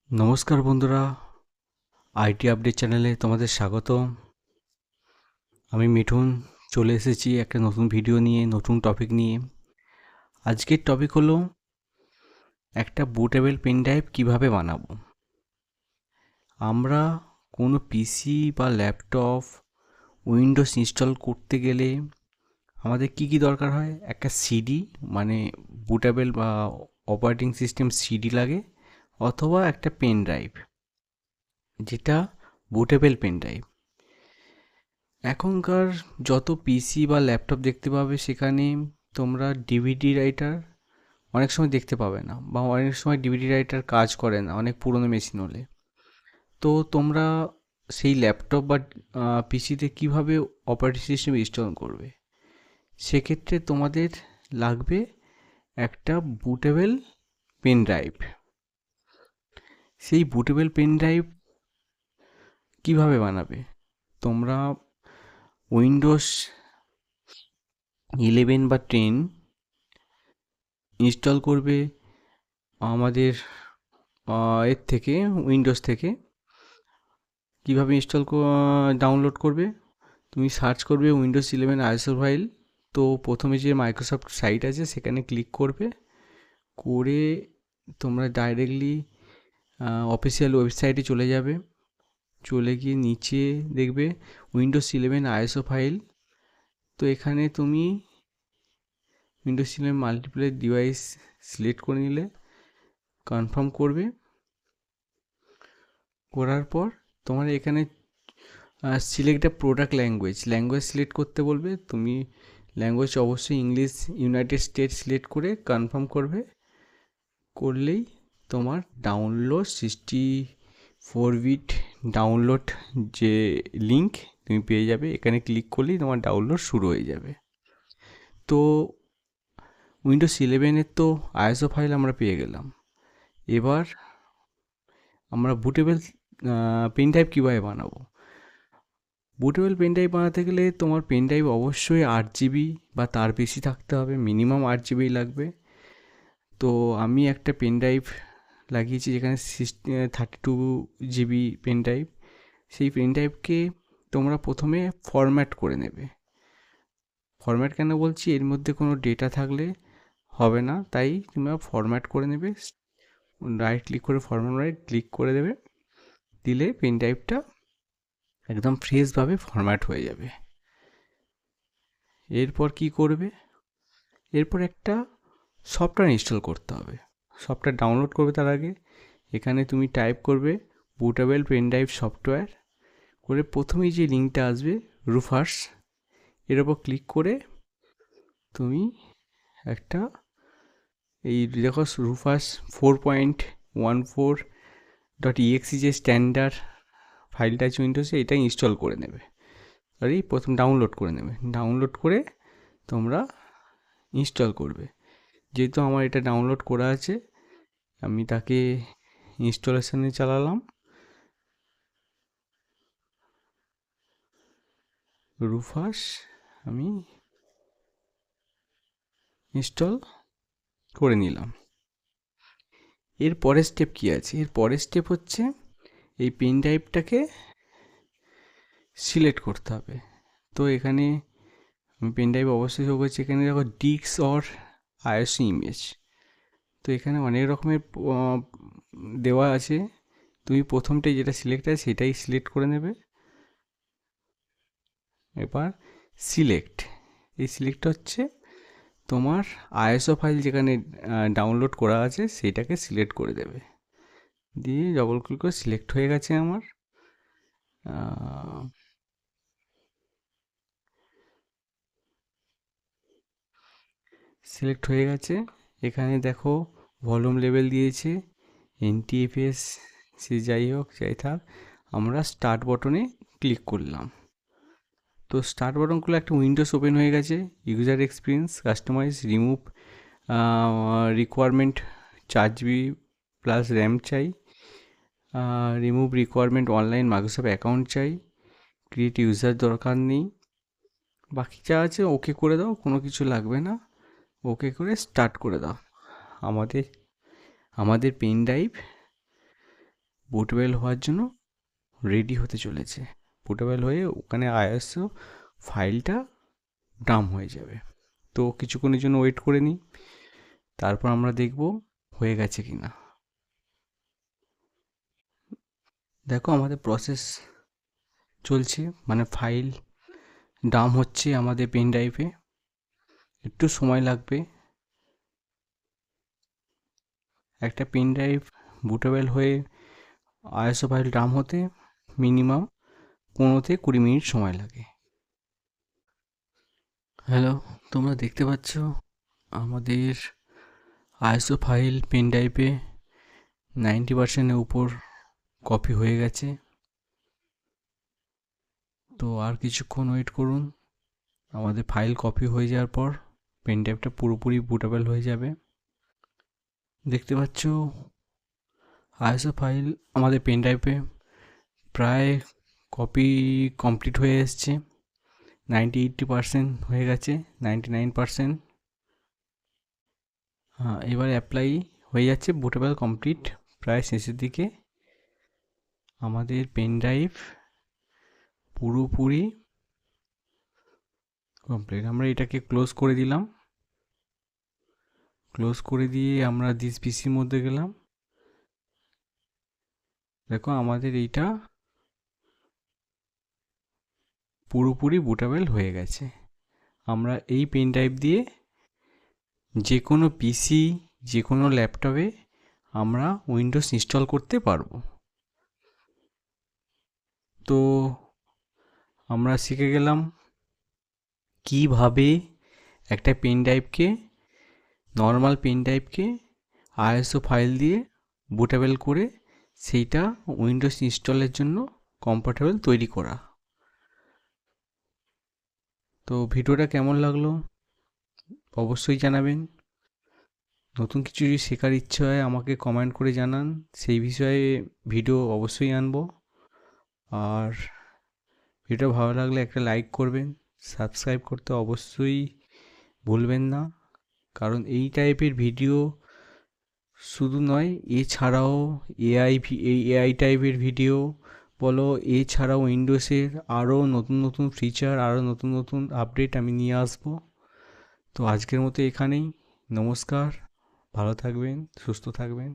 নমস্কার বন্ধুরা, IT update চ্যানেলে তোমাদের স্বাগত। আমি মিঠুন চলে এসেছি একটা নতুন ভিডিও নিয়ে, নতুন টপিক নিয়ে। আজকের টপিক হলো একটা বুটেবল পেন ড্রাইভ কীভাবে বানাবো। আমরা কোনো পিসি বা ল্যাপটপ উইন্ডোজ ইনস্টল করতে গেলে আমাদের কি কি দরকার হয়? একটা সিডি, মানে বুটেবল বা অপারেটিং সিস্টেম সিডি লাগে, অথবা একটা পেন ড্রাইভ, যেটা বুটেবল পেন ড্রাইভ। এখনকার যত পিসি বা ল্যাপটপ দেখতে পাবে, সেখানে তোমরা ডিভিডি রাইটার অনেক সময় দেখতে পাবে না, বা অনেক সময় ডিভিডি রাইটার কাজ করে না অনেক পুরনো মেশিন হলে। তো তোমরা সেই ল্যাপটপ বা পিসিতে কীভাবে অপারেটিং সিস্টেম ইনস্টল করবে? সেক্ষেত্রে তোমাদের লাগবে একটা বুটেবল পেন ড্রাইভ। সেই বুটেবল পেন ড্রাইভ কীভাবে বানাবে? তোমরা উইন্ডোজ 11 বা 10 ইনস্টল করবে আমাদের এর থেকে, উইন্ডোজ থেকে। কীভাবে ডাউনলোড করবে? তুমি সার্চ করবে উইন্ডোজ 11 আইএসও ফাইল। তো প্রথমে যে মাইক্রোসফট সাইট আছে সেখানে ক্লিক করবে, করে তোমরা ডাইরেক্টলি অফিসিয়াল ওয়েবসাইটে চলে যাবে। চলে গিয়ে নিচে দেখবে উইন্ডোজ 11 আইএসও ফাইল। তো এখানে তুমি উইন্ডোজ 11 মাল্টিপ্লাই ডিভাইস সিলেক্ট করে নিলে, কনফার্ম করবে। করার পর তোমার এখানে সিলেক্ট এ প্রোডাক্ট ল্যাঙ্গুয়েজ সিলেক্ট করতে বলবে। তুমি ল্যাঙ্গুয়েজ অবশ্যই ইংলিশ ইউনাইটেড স্টেটস সিলেক্ট করে কনফার্ম করবে। করলেই তোমার ডাউনলোড 64 বিট ডাউনলোড যে লিঙ্ক তুমি পেয়ে যাবে। এখানে ক্লিক করলেই তোমার ডাউনলোড শুরু হয়ে যাবে। তো উইন্ডোজ 11-এর তো আইএসও ফাইল আমরা পেয়ে গেলাম। এবার আমরা বুটেবল পেন ড্রাইভ কীভাবে বানাবো? বুটেবল পেন ড্রাইভ বানাতে গেলে তোমার পেন ড্রাইভ অবশ্যই 8 জিবি বা তার বেশি থাকতে হবে, মিনিমাম 8 জিবি লাগবে। তো আমি একটা পেন ড্রাইভ লাগিয়েছি যেখানে 32 জিবি পেন ড্রাইভ। সেই পেন ড্রাইভকে তোমরা প্রথমে ফরম্যাট করে নেবে। ফরম্যাট কেন বলছি? এর মধ্যে কোনো ডেটা থাকলে হবে না, তাই তোমরা ফরম্যাট করে নেবে। রাইট ক্লিক করে ফরম্যাট ক্লিক করে দেবে, দিলে পেন ড্রাইভটা একদম ফ্রেশভাবে ফরম্যাট হয়ে যাবে। এরপর কি করবে? এরপর একটা সফটওয়্যার ইনস্টল করতে হবে। সফটওয়্যার ডাউনলোড করবে তার আগে এখানে তুমি টাইপ করবে বুটেবল পেন ড্রাইভ সফটওয়্যার, করে প্রথমেই যে লিঙ্কটা আসবে রুফার্স, এর ওপর ক্লিক করে তুমি একটা এই দেখো রুফার্স 4.14.exe যে স্ট্যান্ডার্ড ফাইলটা আছে উইন্ডোজে, এটা ইনস্টল করে নেবে। আর এই প্রথম ডাউনলোড করে নেবে। ডাউনলোড করে তোমরা ইনস্টল করবে। যেহেতু আমার এটা ডাউনলোড করা আছে, আমি তাকে ইনস্টলেশনে চালালাম। রুফাস আমি ইনস্টল করে নিলাম। এর পরের স্টেপ কী আছে? এর পরের স্টেপ হচ্ছে এই পেন ড্রাইভটাকে সিলেক্ট করতে হবে। তো এখানে আমি পেন ড্রাইভ অবশ্যই শো করছি। এখানে দেখো ডিস্ক অর আইএসও ইমেজ। তো এখানে অনেক রকমের দেওয়া আছে। তুমি প্রথমটাই যেটা সিলেক্ট আছে সেটাই সিলেক্ট করে নেবে। এবার সিলেক্ট, এই সিলেক্টটা হচ্ছে তোমার আইএসও ফাইল যেখানে ডাউনলোড করা আছে সেইটাকে সিলেক্ট করে দেবে। দিয়ে ডবল ক্লিক করে সিলেক্ট হয়ে গেছে আমার। সিলেক্ট হয়ে গেছে। এখানে দেখো ভলিউম লেভেল দিয়েছে, এনটিএফএস, সে যাই হোক যাই থাক। আমরা স্টার্ট বটনে ক্লিক করলাম। তো স্টার্ট বাটন খুলে একটা উইন্ডোজ ওপেন হয়ে গেছে। User experience, customize, remove requirement 4 GB plus RAM চাই, remove requirement online Microsoft account চাই, ক্রিয়েট ইউজার দরকার নেই। বাকি যা আছে ওকে করে দাও, কোনো কিছু লাগবে না। ওকে করে স্টার্ট করে দাও। আমাদের পেন ড্রাইভ বুটেবল হওয়ার জন্য রেডি হতে চলেছে। বুটেবল হয়ে ওখানে আইএসও ফাইলটা ডাম্প হয়ে যাবে। তো কিছুক্ষণের জন্য ওয়েট করে নিই, তারপর আমরা দেখব হয়ে গেছে কি না। দেখো আমাদের প্রসেস চলছে, মানে ফাইল ডাম্প হচ্ছে আমাদের পেন ড্রাইভে। একটু সময় লাগবে। একটা পেন ড্রাইভ বুটেবল হয়ে আইএসও ফাইল ডাম্প হতে মিনিমাম 15 থেকে 20 মিনিট সময় লাগে। হ্যালো, তোমরা দেখতে পাচ্ছ আমাদের আইএসও ফাইল পেন ড্রাইভে 90%-এর উপর কপি হয়ে গেছে। তো আর কিছুক্ষণ ওয়েট করুন, আমাদের ফাইল কপি হয়ে যাওয়ার পর পেন ড্রাইভটা পুরোপুরি বুটেবল হয়ে যাবে। দেখতে পাচ্ছ আইএসও ফাইল আমাদের পেন ড্রাইভে প্রায় কপি কমপ্লিট হয়ে এসছে। 90-80% হয়ে গেছে, 99%। হ্যাঁ, এবার অ্যাপ্লাই হয়ে যাচ্ছে, বুটেবল কমপ্লিট, প্রায় শেষের দিকে। আমাদের পেন ড্রাইভ পুরোপুরি কমপ্লিট। আমরা এটাকে ক্লোজ করে দিলাম। ক্লোজ করে দিয়ে আমরা দিস পিসির মধ্যে গেলাম। দেখো আমাদের এইটা পুরোপুরি বুটেবল হয়ে গেছে। আমরা এই পেন ড্রাইভ দিয়ে যে কোনো পিসি, যে কোনো ল্যাপটপে আমরা উইন্ডোজ ইনস্টল করতে পারবো। তো আমরা শিখে গেলাম কিভাবে একটা পেন ড্রাইভকে, নর্মাল পেন ড্রাইভকে আইএসও ফাইল দিয়ে বুটেবল করে সেইটা উইন্ডোজ ইনস্টলের জন্য কম্পাটেবল তৈরি করা। তো ভিডিওটা কেমন লাগলো অবশ্যই জানাবেন। নতুন কিছু যদি শেখার ইচ্ছে হয় আমাকে কমেন্ট করে জানান, সেই বিষয়ে ভিডিও অবশ্যই আনবো। আর ভিডিও ভালো লাগলে একটা লাইক করবেন, সাবস্ক্রাইব করতে অবশ্যই ভুলবেন না, কারণ এই টাইপের ভিডিও শুধু নয়, এছাড়াও এআই টাইপের ভিডিও বলো, এছাড়াও উইন্ডোজের আরও নতুন নতুন ফিচার, আরও নতুন নতুন আপডেট আমি নিয়ে আসবো। তো আজকের মতো এখানেই, নমস্কার, ভালো থাকবেন, সুস্থ থাকবেন।